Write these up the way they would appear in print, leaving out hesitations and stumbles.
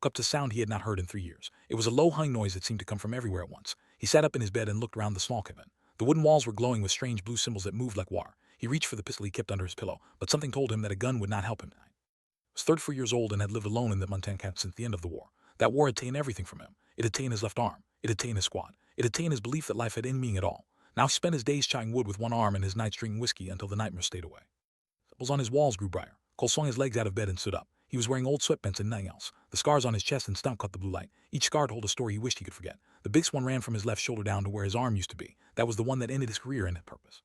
Woke up to sound he had not heard in 3 years. It was a low humming noise that seemed to come from everywhere at once. He sat up in his bed and looked around the small cabin. The wooden walls were glowing with strange blue symbols that moved like water. He reached for the pistol he kept under his pillow, but something told him that a gun would not help him tonight. He was 34 years old and had lived alone in the Montana camp since the end of the war. That war had taken everything from him. It had taken his left arm. It had taken his squad. It had taken his belief that life had any meaning at all. Now he spent his days chopping wood with one arm and his nights drinking whiskey until the nightmares stayed away. The symbols on his walls grew brighter. Cole swung his legs out of bed and stood up. He was wearing old sweatpants and nothing else. The scars on his chest and stomach caught the blue light. Each scar told a story he wished he could forget. The biggest one ran from his left shoulder down to where his arm used to be. That was the one that ended his career and had purpose.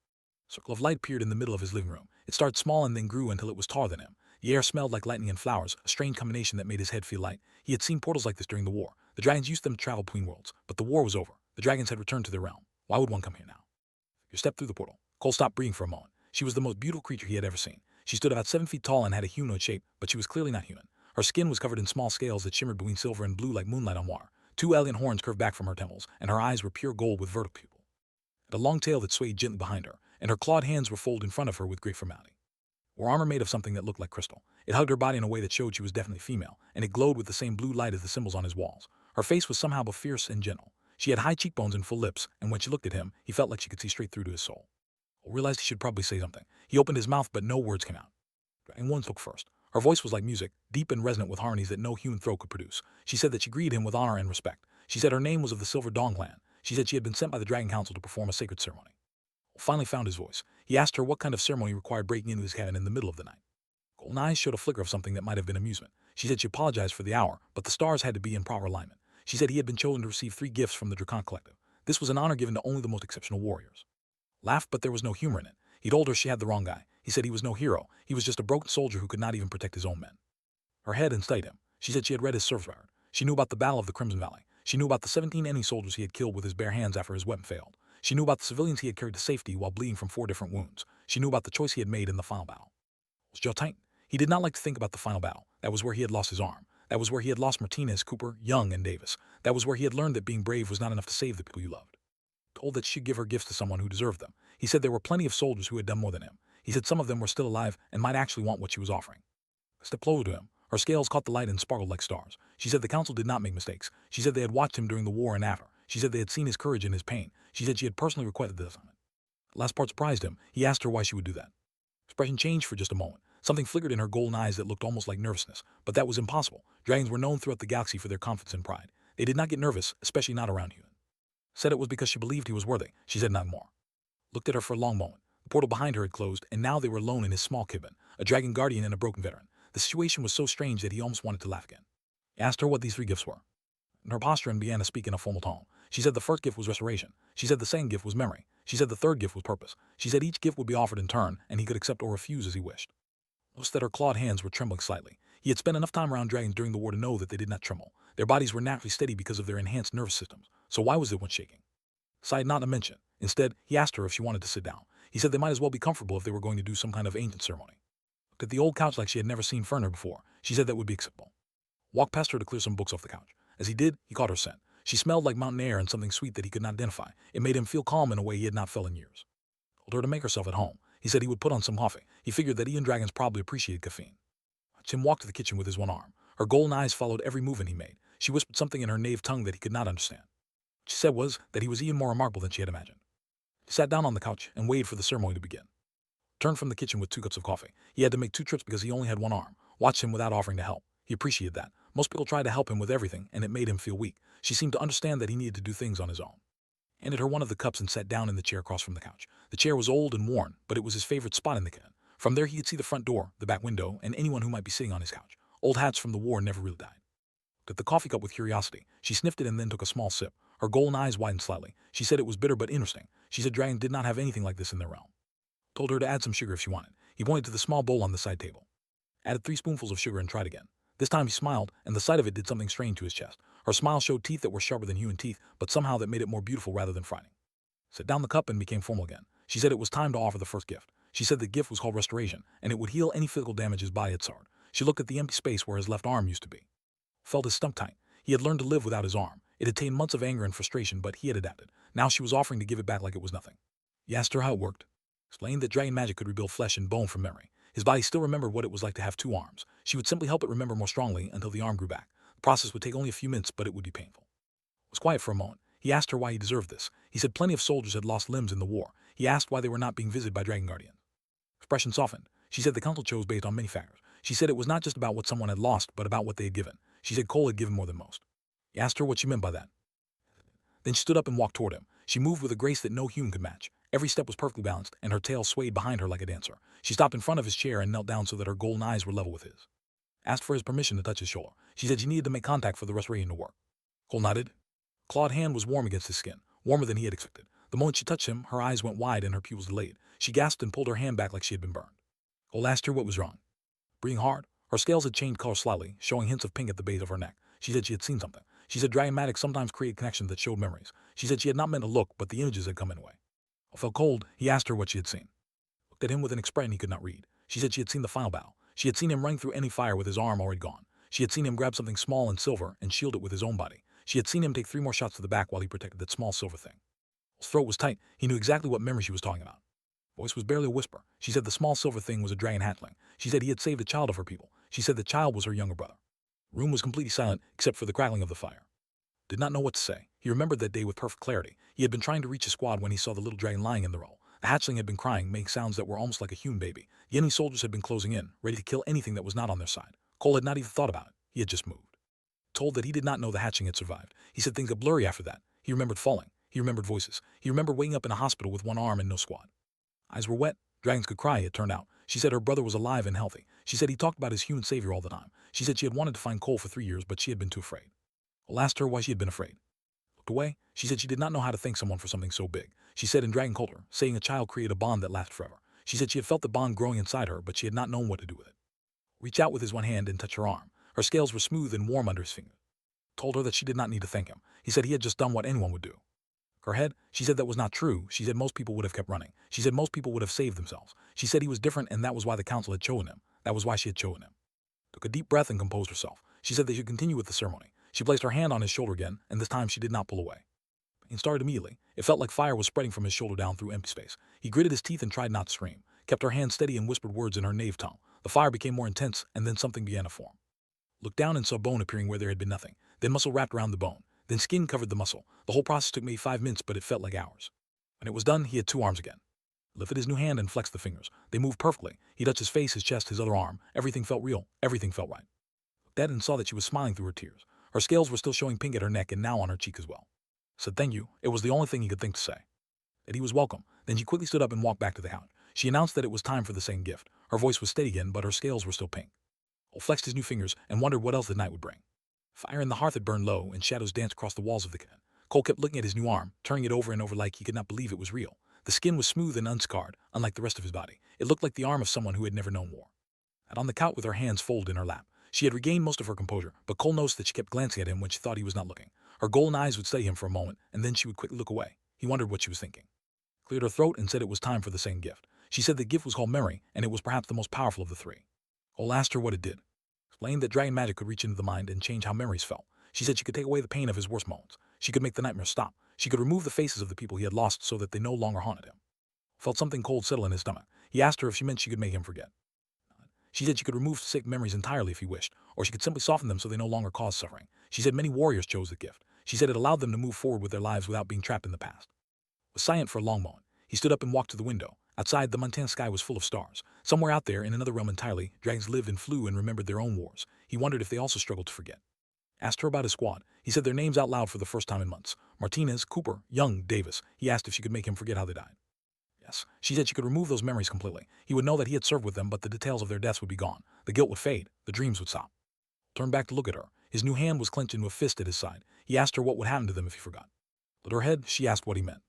A circle of light appeared in the middle of his living room. It started small and then grew until it was taller than him. The air smelled like lightning and flowers, a strange combination that made his head feel light. He had seen portals like this during the war. The dragons used them to travel between worlds, but the war was over. The dragons had returned to their realm. Why would one come here now? You stepped through the portal. Cole stopped breathing for a moment. She was the most beautiful creature he had ever seen. She stood about 7 feet tall and had a humanoid shape, but she was clearly not human. Her skin was covered in small scales that shimmered between silver and blue like moonlight on water. 2 alien horns curved back from her temples, and her eyes were pure gold with vertical pupils. Had a long tail that swayed gently behind her, and her clawed hands were folded in front of her with great formality. Her armor made of something that looked like crystal. It hugged her body in a way that showed she was definitely female, and it glowed with the same blue light as the symbols on his walls. Her face was somehow both fierce and gentle. She had high cheekbones and full lips, and when she looked at him, he felt like she could see straight through to his soul. Cole realized he should probably say something. He opened his mouth, but no words came out. Dragon 1 spoke first. Her voice was like music, deep and resonant with harmonies that no human throat could produce. She said that she greeted him with honor and respect. She said her name was of the Silver Dawn clan. She said she had been sent by the Dragon Council to perform a sacred ceremony. Cole finally found his voice. He asked her what kind of ceremony required breaking into his cabin in the middle of the night. Cole's eyes showed a flicker of something that might have been amusement. She said she apologized for the hour, but the stars had to be in proper alignment. She said he had been chosen to receive 3 gifts from the Dracon Collective. This was an honor given to only the most exceptional warriors. Laughed, but there was no humor in it. He told her she had the wrong guy. He said he was no hero. He was just a broken soldier who could not even protect his own men. Her head unsteadied him. She said she had read his service record. She knew about the Battle of the Crimson Valley. She knew about the 17 enemy soldiers he had killed with his bare hands after his weapon failed. She knew about the civilians he had carried to safety while bleeding from 4 different wounds. She knew about the choice he had made in the final battle. His jaw tightened. He did not like to think about the final battle. That was where he had lost his arm. That was where he had lost Martinez, Cooper, Young, and Davis. That was where he had learned that being brave was not enough to save the people you loved. Told that she should give her gifts to someone who deserved them. He said there were plenty of soldiers who had done more than him. He said some of them were still alive and might actually want what she was offering. Stepped closer to him. Her scales caught the light and sparkled like stars. She said the council did not make mistakes. She said they had watched him during the war and after. She said they had seen his courage and his pain. She said she had personally requested this assignment. The last part surprised him. He asked her why she would do that. Expression changed for just a moment. Something flickered in her golden eyes that looked almost like nervousness, but that was impossible. Dragons were known throughout the galaxy for their confidence and pride. They did not get nervous, especially not around humans. Said it was because she believed he was worthy. She said nothing more. Looked at her for a long moment. The portal behind her had closed, and now they were alone in his small cabin, a dragon guardian and a broken veteran. The situation was so strange that he almost wanted to laugh again. He asked her what these 3 gifts were. In her posture and began to speak in a formal tone. She said the first gift was restoration. She said the second gift was memory. She said the third gift was purpose. She said each gift would be offered in turn, and he could accept or refuse as he wished. Noticed that her clawed hands were trembling slightly. He had spent enough time around dragons during the war to know that they did not tremble. Their bodies were naturally steady because of their enhanced nervous systems. So why was it one shaking? Decided not to mention. Instead, he asked her if she wanted to sit down. He said they might as well be comfortable if they were going to do some kind of ancient ceremony. Looked at the old couch like she had never seen furniture before. She said that would be acceptable. Walked past her to clear some books off the couch. As he did, he caught her scent. She smelled like mountain air and something sweet that he could not identify. It made him feel calm in a way he had not felt in years. Told her to make herself at home. He said he would put on some coffee. He figured that Ian dragons probably appreciated caffeine. Watched him walk to the kitchen with his one arm. Her golden eyes followed every movement he made. She whispered something in her knave tongue that he could not understand. What she said was that he was even more remarkable than she had imagined. He sat down on the couch and waited for the ceremony to begin. Turned from the kitchen with 2 cups of coffee. He had to make 2 trips because he only had one arm. Watched him without offering to help. He appreciated that. Most people tried to help him with everything, and it made him feel weak. She seemed to understand that he needed to do things on his own. Handed her one of the cups and sat down in the chair across from the couch. The chair was old and worn, but it was his favorite spot in the cabin. From there he could see the front door, the back window, and anyone who might be sitting on his couch. Old hats from the war never really died. Looked at the coffee cup with curiosity. She sniffed it and then took a small sip. Her golden eyes widened slightly. She said it was bitter but interesting. She said dragons did not have anything like this in their realm. Told her to add some sugar if she wanted. He pointed to the small bowl on the side table. Added 3 spoonfuls of sugar and tried again. This time he smiled, and the sight of it did something strange to his chest. Her smile showed teeth that were sharper than human teeth, but somehow that made it more beautiful rather than frightening. Set down the cup and became formal again. She said it was time to offer the first gift. She said the gift was called restoration, and it would heal any physical damage his body had suffered. She looked at the empty space where his left arm used to be. Felt his stump tight. He had learned to live without his arm. It had taken months of anger and frustration, but he had adapted. Now she was offering to give it back like it was nothing. He asked her how it worked. Explained that dragon magic could rebuild flesh and bone from memory. His body still remembered what it was like to have 2 arms. She would simply help it remember more strongly until the arm grew back. The process would take only a few minutes, but it would be painful. He was quiet for a moment. He asked her why he deserved this. He said plenty of soldiers had lost limbs in the war. He asked why they were not being visited by Dragon Guardians. Expression softened. She said the council chose based on many factors. She said it was not just about what someone had lost, but about what they had given. She said Cole had given more than most. He asked her what she meant by that. Then she stood up and walked toward him. She moved with a grace that no human could match. Every step was perfectly balanced, and her tail swayed behind her like a dancer. She stopped in front of his chair and knelt down so that her golden eyes were level with his. Asked for his permission to touch his shoulder. She said she needed to make contact for the restoration to work. Cole nodded. Clawed hand was warm against his skin, warmer than he had expected. The moment she touched him, her eyes went wide and her pupils dilated. She gasped and pulled her hand back like she had been burned. Cole asked her what was wrong. Breathing hard, her scales had changed color slightly, showing hints of pink at the base of her neck. She said she had seen something. She said Dragonmatic sometimes created connections that showed memories. She said she had not meant to look, but the images had come anyway. Cole felt cold. He asked her what she had seen. Looked at him with an expression he could not read. She said she had seen the final battle. She had seen him running through any fire with his arm already gone. She had seen him grab something small and silver and shield it with his own body. She had seen him take 3 more shots to the back while he protected that small silver thing. His throat was tight. He knew exactly what memory she was talking about. Voice was barely a whisper. She said the small silver thing was a dragon hatchling. She said he had saved a child of her people. She said the child was her younger brother. The room was completely silent except for the crackling of the fire. Did not know what to say. He remembered that day with perfect clarity. He had been trying to reach his squad when he saw the little dragon lying in the roll. The hatchling had been crying, making sounds that were almost like a human baby. The enemy soldiers had been closing in, ready to kill anything that was not on their side. Cole had not even thought about it. He had just moved. Told that he did not know the hatchling had survived. He said things got blurry after that. He remembered falling. He remembered voices. He remembered waking up in a hospital with one arm and no squad. Eyes were wet. Dragons could cry, it turned out. She said her brother was alive and healthy. She said he talked about his human savior all the time. She said she had wanted to find Cole for 3 years, but she had been too afraid. Cole asked her why she had been afraid. Looked away. She said she did not know how to thank someone for something so big. She said in dragon culture, saying a child created a bond that lasted forever. She said she had felt the bond growing inside her, but she had not known what to do with it. Reached out with his one hand and touched her arm. Her scales were smooth and warm under his fingers. Told her that she did not need to thank him. He said he had just done what anyone would do. Her head, she said that was not true. She said most people would have kept running. She said most people would have saved themselves. She said he was different and that was why the council had chosen him. That was why she had chosen him. Took a deep breath and composed herself. She said they should continue with the ceremony. She placed her hand on his shoulder again, and this time she did not pull away. Pain started immediately. It felt like fire was spreading from his shoulder down through empty space. He gritted his teeth and tried not to scream. Kept her hand steady and whispered words in her native tongue. The fire became more intense, and then something began to form. Looked down and saw bone appearing where there had been nothing. Then muscle wrapped around the bone. Then skin covered the muscle. The whole process took maybe 5 minutes, but it felt like hours. When it was done, he had 2 arms again. Lifted his new hand and flexed the fingers. They moved perfectly. He touched his face, his chest, his other arm. Everything felt real. Everything felt right. Looked at and saw that she was smiling through her tears. Her scales were still showing pink at her neck and now on her cheek as well. Said thank you. It was the only thing he could think to say. That he was welcome. Then she quickly stood up and walked back to the couch. She announced that it was time for the second gift. Her voice was steady again, but her scales were still pink. Cole flexed his new fingers and wondered what else the night would bring. Fire in the hearth had burned low, and shadows danced across the walls of the kitchen. Cole kept looking at his new arm, turning it over and over like he could not believe it was real. The skin was smooth and unscarred, unlike the rest of his body. It looked like the arm of someone who had never known war. Sat on the couch with her hands folded in her lap. She had regained most of her composure, but Cole noticed that she kept glancing at him when she thought he was not looking. Her golden eyes would study him for a moment, and then she would quickly look away. He wondered what she was thinking. Cleared her throat and said it was time for the second gift. She said the gift was called memory, and it was perhaps the most powerful of the 3. Cole asked her what it did. Explained that dragon magic could reach into the mind and change how memories felt. She said she could take away the pain of his worst moments. She could make the nightmares stop. She could remove the faces of the people he had lost so that they no longer haunted him. Felt something cold settle in his stomach. He asked her if she meant she could make him forget. She said she could remove sick memories entirely if he wished, or she could simply soften them so they no longer caused suffering. She said many warriors chose the gift. She said it allowed them to move forward with their lives without being trapped in the past. Was silent for a long moment. He stood up and walked to the window. Outside, the Montana sky was full of stars. Somewhere out there, in another realm entirely, dragons lived and flew and remembered their own wars. He wondered if they also struggled to forget. Asked her about his squad. He said their names out loud for the first time in months. Martinez, Cooper, Young, Davis. He asked if she could make him forget how they died. Yes. She said she could remove those memories completely. He would know that he had served with them, but the details of their deaths would be gone. The guilt would fade. The dreams would stop. Turned back to look at her. His new hand was clenched into a fist at his side. He asked her what would happen to them if he forgot. Lit her head, she asked what he meant.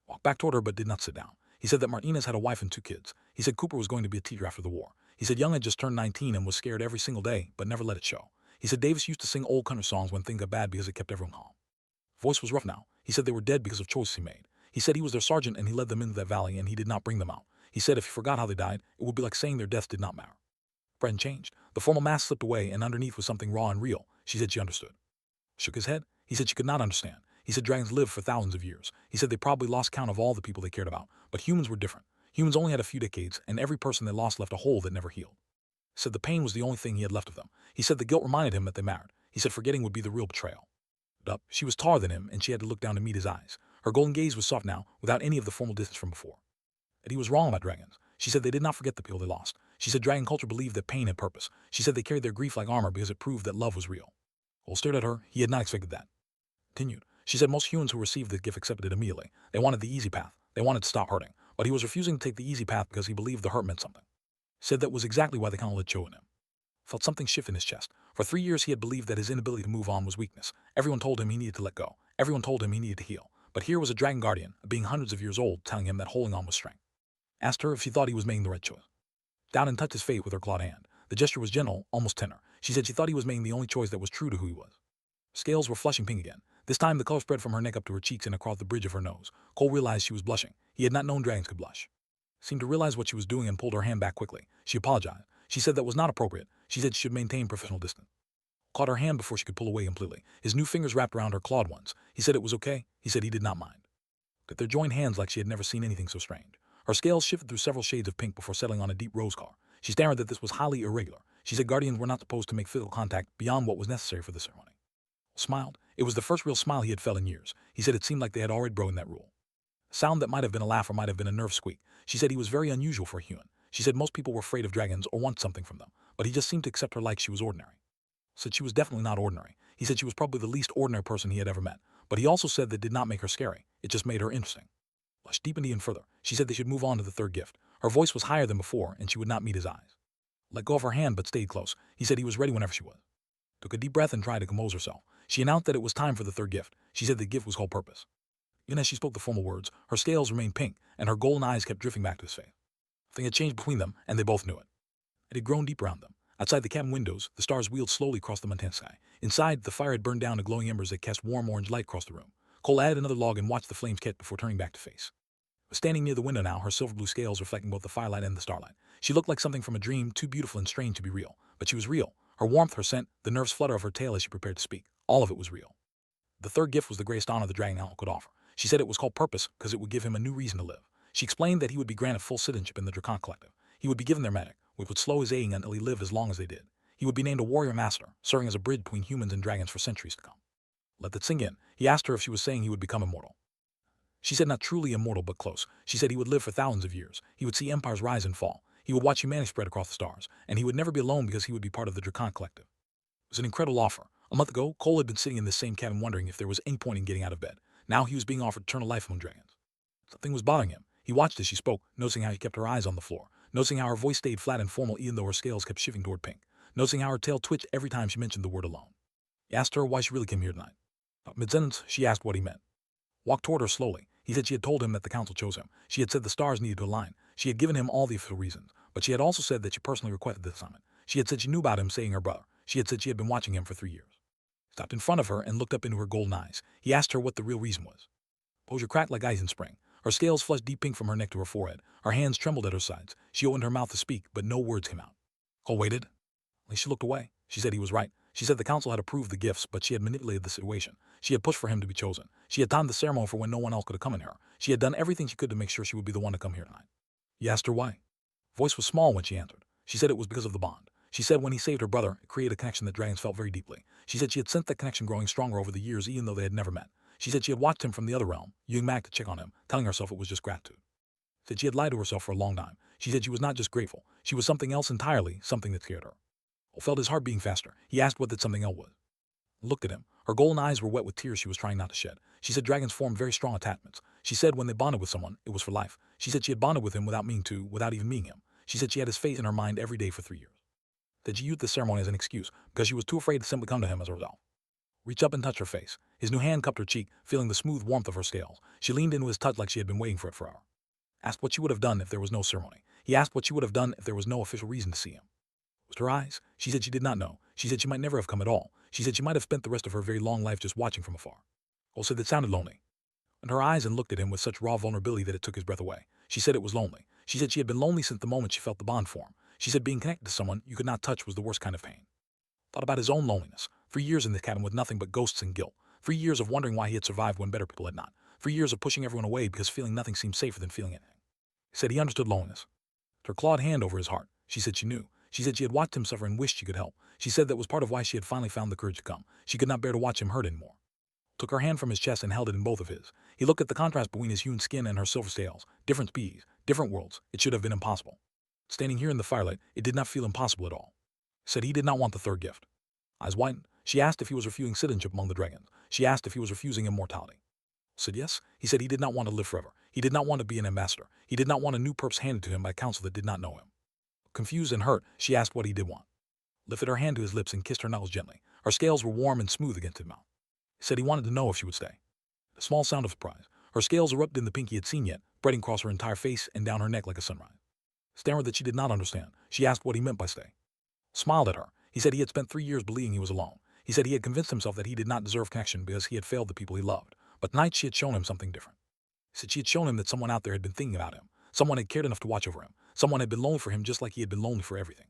Walked back toward her but did not sit down. He said that Martinez had a wife and 2 kids. He said Cooper was going to be a teacher after the war. He said Young had just turned 19 and was scared every single day, but never let it show. He said Davis used to sing old country songs when things got bad because it kept everyone calm. Voice was rough now. He said they were dead because of choices he made. He said he was their sergeant and he led them into that valley and he did not bring them out. He said if he forgot how they died, it would be like saying their deaths did not matter. Bren changed. The formal mask slipped away and underneath was something raw and real. She said she understood. Shook his head. He said she could not understand. He said dragons lived for thousands of years. He said they probably lost count of all the people they cared about. But humans were different. Humans only had a few decades, and every person they lost left a hole that never healed. He said the pain was the only thing he had left of them. He said the guilt reminded him that they mattered. He said forgetting would be the real betrayal. Up, she was taller than him, and she had to look down to meet his eyes. Her golden gaze was soft now, without any of the formal distance from before. And he was wrong about dragons. She said they did not forget the people they lost. She said dragon culture believed that pain had purpose. She said they carried their grief like armor because it proved that love was real. Cole stared at her. He had not expected that. Continued. She said most humans who received the gift accepted it immediately. They wanted the easy path. They wanted to stop hurting. But he was refusing to take the easy path because he believed the hurt meant something. Said that was exactly why the council had chosen him. Felt something shift in his chest. For 3 years he had believed that his inability to move on was weakness. Everyone told him he needed to let go. Everyone told him he needed to heal. But here was a dragon guardian, a being hundreds of years old, telling him that holding on was strength. Asked her if she thought he was making the right choice. Down and touched his face with her clawed hand. The gesture was gentle, almost tender. She said she thought he was making the only choice that was true to who he was. Scales were flushing pink again. This time the color spread from her neck up to her cheeks and across the bridge of her nose. Cole realized she was blushing. He had not known dragons could blush. Seemed to realize what she was doing and pulled her hand back quickly. She apologized. She said that was not appropriate. She said she should maintain professional distance. Caught her hand before she could pull away completely. His new fingers wrapped around her clawed ones. He said it was okay. He said he did not mind. That their joined hands like she had never seen anything so strange. Her scales shifted through several shades of pink before settling on a deep rose color. She stammered that this was highly irregular. She said guardians were not supposed to make physical contact beyond what was necessary for the ceremony. Smiled. It was the first real smile he had felt in years. He said it seemed like they had already broken that rule. A sound that might have been a laugh or might have been a nerve squeak. She said he was very unusual for a human. She said most people were afraid of dragons or want something from them, but he just seemed to accept her like she was ordinary. Said she was definitely not ordinary. He said she was probably the least ordinary person he had ever met, but he also said that did not make her scary. It just made her interesting. Blushed deepened even further. She said they should move on to the third gift. Her voice was higher than before, and she would not meet his eyes. Let go of her hand but stayed close. He said he was ready whenever she was. Took a deep breath and tried to compose herself. She announced that it was time for the third gift. She said the gift was called purpose. Even as she spoke the formal words, her scales remained pink, and her golden eyes kept drifting back to his face. Something had changed between them, and they both knew it. It had grown deep around them. Outside the cabin windows, the stars wheeled slowly across the mountain sky. Inside, the fire had burned down to glowing embers that cast warm orange light across the room. Cole added another log and watched the flames catch before turning back to face. Was standing near the window now, her silver blue scales reflecting both the firelight and the starlight. She looked like something from a dream, too beautiful and strange to be real. But she was real. Her warmth, her scent, the nervous flutter of her tail as she prepared to speak. All of it was real. The third gift was the greatest honor the dragon owl could offer. She said it was called purpose because it would give him a new reason to live. She explained that he would be granted full citizenship in the Drakon Collective. He would be given their magic, which would slow his aging until he lived as long as they did. He would be named a warrior master, serving as a bridge between humans and dragons for centuries to come. Let that sink in. He asked her if she was saying he would become immortal. She said not truly immortal, but close. She said he would live for thousands of years. He would see empires rise and fall. He would watch humanity spread across the stars, and he would never be alone because he would be part of the Drakon Collective. It was an incredible offer. A month ago, Cole had been sitting in this same cabin wondering if there was any point in getting out of bed. Now he was being offered eternal life among dragons. Something was bothering him. He watched as she spoke, noticing how he kept her eyes on the floor, noticing how her voice stayed flat and formal even though her scales kept shifting toward pink, noticing how her tail twitched every time she mentioned the word alone. He asked her why she really came here tonight. Mid-sentence, she asked what he meant. Walked toward her slowly. He said she had told him that the council chose him. She had said the stars needed to align. She had given him all the official reasons, but she had also said that she personally requested this assignment. She had said she knew about him saying her brother. She had said she had been watching him for 3 years. Stopped in front of her and looked up into her golden eyes. He asked her what the real reason was. Posure cracked like ice in spring. Her scales flushed deep pink from her neck to her forehead. Her hands trembled at her sides. She opened her mouth to speak, but no words came out. Cole waited. She looked away. She said he was right. She said the council had approved the gifts, but she had manipulated the situation. She had pushed for him to be chosen. She had timed the ceremony for when no one else could have come in her. She had done everything she could to make sure she would be the one to come here tonight. He asked her why. Voice was small when she answered. She said it was because of the bond. She said when he saved her brother, it created a connection that dragons felt very deeply. She said she had sensed that connection growing stronger over the years even though they had never met. She said she had watched him from the other realm, using Mag to check on him, telling herself it was just gratitude. Said she had lied to herself for a long time. She said she was not just grateful. She was something else entirely, something that scared her. Cole felt his heart beating faster. He asked what that something else was. Looked at him. Her golden eyes were wet with tears she was trying not to shed. She said dragons formed very strong attachments. She said when they bonded with someone, it was for life. She said she had bonded with him without meaning to, without even meeting him. She said she had his face in her mind every day for 3 years. That she used the ceremony as an excuse because she was too afraid to simply come to him as a result. Reached up and touched her face. His new hand cupped her cheek, feeling the smooth warmth of her scales. She leaned into his touch like she had been waiting for it for hours. Asked what she would have done if there was no ceremony. He asked what she would have done if there was no official reason to see him. Was her eyes? She said she did not know. She said she might never have come at all. She said she might have spent the rest of her very long life just watching from afar. Cole said that sounded lonely. And her eyes and looked at him with such raw vulnerability that it took his breath away. She said it was lonely. She said she had been lonely since the moment she felt the bond form. She said being connected to someone you could not touch was the worst kind of pain. Thought about his own loneliness. 3 years in the cabin with nothing but ghosts and guilt. 3 years of wondering why he had survived when better people had not. 3 years of pushing everyone away because feeling nothing seemed safer than feeling anything. He said he understood loneliness. Her clawed hand over his heart. She said she knew. She said she had watched him suffer and wished she could help. She said that was part of why she had finally found the courage to come. She could not bear to watch him hurt anymore. Took her hand from his chest and held it in both of his. He looked at the contrast between his hewn skin and her silver scales. Different species, different worlds. It should have been impossible. Standing here in the firelight, it did not feel impossible at all. Said he did not want the third gift. Eyes widened. She asked if he was refusing citizenship among the dragons. She asked if he was refusing immortality. Said yes. He said he did not want to live forever. He did not want to be an ambassador. He did not want a new purpose handed to him by council that did not know him. Confused and hurt, she asked what he did want. Lifted her hand to his lips and kissed her knuckles gently. Her scales were warm and smooth against his mouth. He said he wanted to know if she would stay. A small sound of surprise. Her scales erupted in the pink he had seen yet, spreading across her entire face and down her neck like a sunrise. Stammered that she did not understand. She asked what he meant by stay. Smiled at her. He said he had spent 3 years believing he was alone. He said he had convinced himself that he did not deserve connection because he had failed the people he loved. But tonight she had shown him something different. He said she had shown him that someone out there had been thinking about him. Someone had cared enough to watch over him. Someone had been lonely for him just like he had been lonely for everything.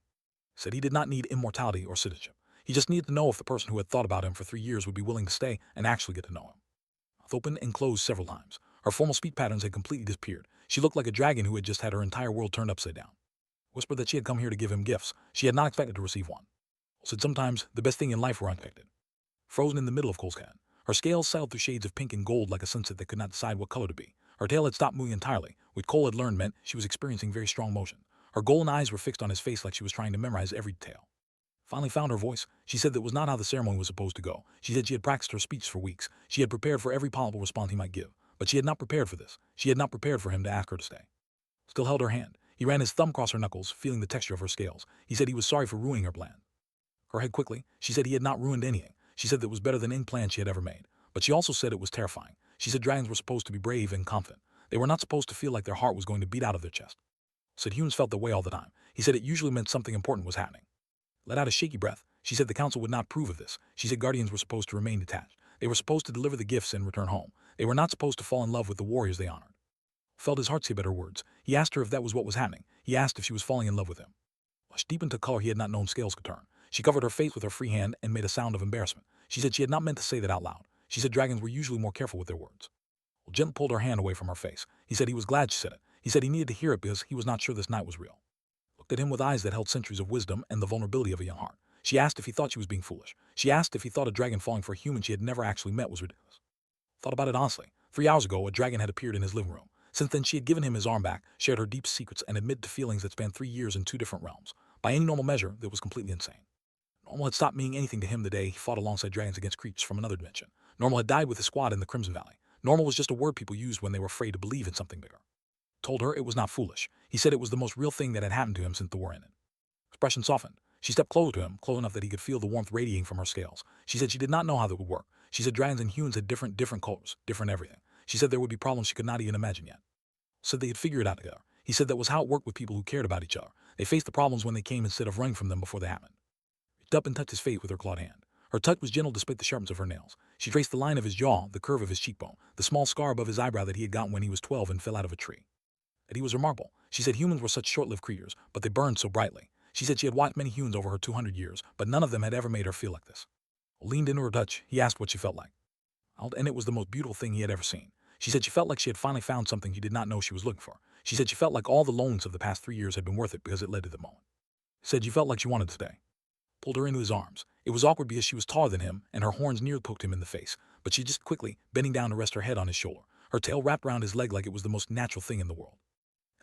He said he did not need immortality or citizenship. He just needed to know if the person who had thought about him for 3 years would be willing to stay and actually get to know him. Mouth opened and closed several times. Her formal speech patterns had completely disappeared. She looked like a dragon who had just had her entire world turned upside down. Whispered that she had come here to give him gifts. She had not expected to receive one. Said sometimes the best thing in life were unexpected. Frozen in the middle of Cole's head. Her scales sailed through shades of pink and gold like a sunset that could not decide what color to be. Her tail had stopped moving entirely, which Cole had learned meant she was experiencing very strong motion. Her golden eyes were fixed on his face like she was trying to memorize every detail. Finally found her voice. She said that was not how the ceremony was supposed to go. She said she had practiced her speech for weeks. She had prepared for every possible response he might give. But she had not prepared for this. She had not prepared for him to ask her to stay. Still held her hand. He ran his thumb across her knuckles, feeling the texture of her scales. He said he was sorry for ruining her plan. Her head quickly. She said he had not ruined anything. She said that was better than any plan she had ever made. But she also said it was terrifying. She said dragons were supposed to be brave and confident. They were not supposed to feel like their heart was going to beat out of their chest. Said humans felt that way all the time. He said it usually meant something important was happening. Let out a shaky breath. She said the council would not approve of this. She said guardians were supposed to remain detached. They were supposed to deliver the gifts and return home. They were not supposed to fall in love with the warriors they honored. Felt his heart skip at her words. He asked her if that was what was happening. He asked if she was falling in love with him. Blushed deep into color he had not known scales could turn. She covered her face with her free hand and made a sound of embarrassment. She said she had not meant to say that out loud. She said dragons were usually more careful with their words. Gently pulled her hand away from her face. He said he was glad she said it. He said he needed to hear it because he was not sure this night was real. Looked at him with eyes that held centuries of wisdom and the vulnerability of a young heart. She asked if he thought she was being foolish. She asked if he thought a dragon falling for a human she had never actually met was ridiculous. Thought about it honestly. 3 hours ago, a dragon had appeared in his living room. Since then, she had given him his arm back, shared her deep secrets, and admitted to feelings that spanned 3 years in 2 different realms. By any normal measure, that was completely insane. Normal had stopped meaning anything to him the day he fought alongside dragons against creatures from another dimension. Normal had died with his squad in the Crimson Valley. Normal was just a word people used when they were afraid to believe in something bigger. Told her it was not foolish. He said it was the most real thing that had happened to him since the war ended. Expression softened. She stepped closer to him, close enough that he could feel the warmth radiating from her scales. She said she did not know how that would work. She said dragons and humans had different colors, different everything. She said there would be problems she could not even imagine yet. Said they had figured it out together. He said that was how it worked with people who cared about each other. They faced the problems when they came instead of running from them before they happened. Reached up and touched his face with her clawed hand. Her touch was gentle despite the sharpness of her nails. She traced the line of his jaw, the curve of his cheekbone, the small scar above his eyebrow that he had gotten when he was 12 and fell out of a tree. That he was remarkable. She said humans were such short-lived creatures, but they burned so brightly. She said she had watched many humans over her 200 years, but none of them had ever made her feel like this. Leaned into her touch, he asked what she felt like. And it was the most beautiful thing he had ever seen. She said she felt like she had finally found something he did not know she was looking for. She said she felt like all the loneliness of the past 3 years had been worth it because it led to the moment. Said she felt like she wanted to stay. Pulled her into his arms. It was awkward because she was taller than him, and her horns nearly poked him in the face, but she just quickly, bending down to rest her head on his shoulder. Her tail wrapped around his leg like it was the most natural thing in the world.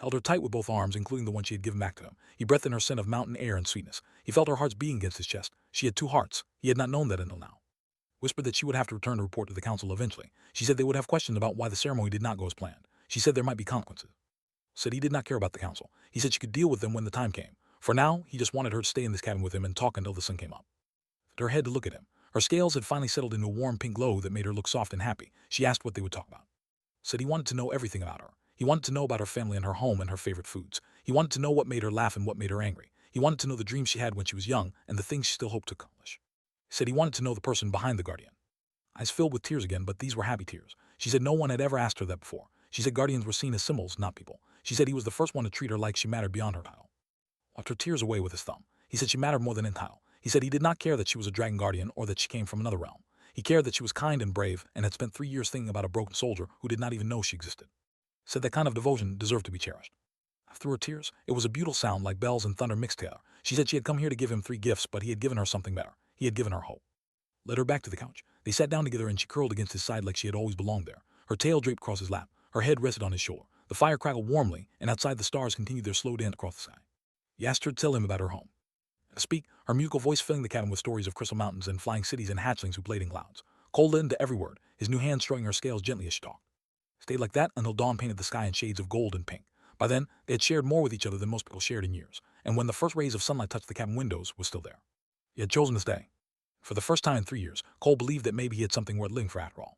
Held her tight with both arms, including the one she had given back to him. He breathed in her scent of mountain air and sweetness. He felt her heart's beating against his chest. She had 2 hearts. He had not known that until now. Whispered that she would have to return to report to the council eventually. She said they would have questions about why the ceremony did not go as planned. She said there might be consequences. Said he did not care about the council. He said she could deal with them when the time came. For now, he just wanted her to stay in this cabin with him and talk until the sun came up. Lifted her head to look at him. Her scales had finally settled into a warm pink glow that made her look soft and happy. She asked what they would talk about. Said he wanted to know everything about her. He wanted to know about her family and her home and her favorite foods. He wanted to know what made her laugh and what made her angry. He wanted to know the dreams she had when she was young and the things she still hoped to accomplish. He said he wanted to know the person behind the guardian. Eyes filled with tears again, but these were happy tears. She said no one had ever asked her that before. She said guardians were seen as symbols, not people. She said he was the first one to treat her like she mattered beyond her title. Wiped her tears away with his thumb. He said she mattered more than in title. He said he did not care that she was a dragon guardian or that she came from another realm. He cared that she was kind and brave and had spent 3 years thinking about a broken soldier who did not even know she existed. Said that kind of devotion deserved to be cherished. Through her tears, it was a beautiful sound like bells and thunder mixed together. She said she had come here to give him 3 gifts, but he had given her something better. He had given her hope. Led her back to the couch. They sat down together and she curled against his side like she had always belonged there. Her tail draped across his lap. Her head rested on his shoulder. The fire crackled warmly, and outside the stars continued their slow dance across the sky. He asked her to tell him about her home. To speak, her musical voice filling the cabin with stories of crystal mountains and flying cities and hatchlings who played in clouds. Cole listened to every word, his new hand stroking her scales gently as she talked. Stayed like that until dawn painted the sky in shades of gold and pink. By then, they had shared more with each other than most people shared in years, and when the first rays of sunlight touched the cabin windows, was still there. He had chosen to stay. For the first time in 3 years, Cole believed that maybe he had something worth living for after all.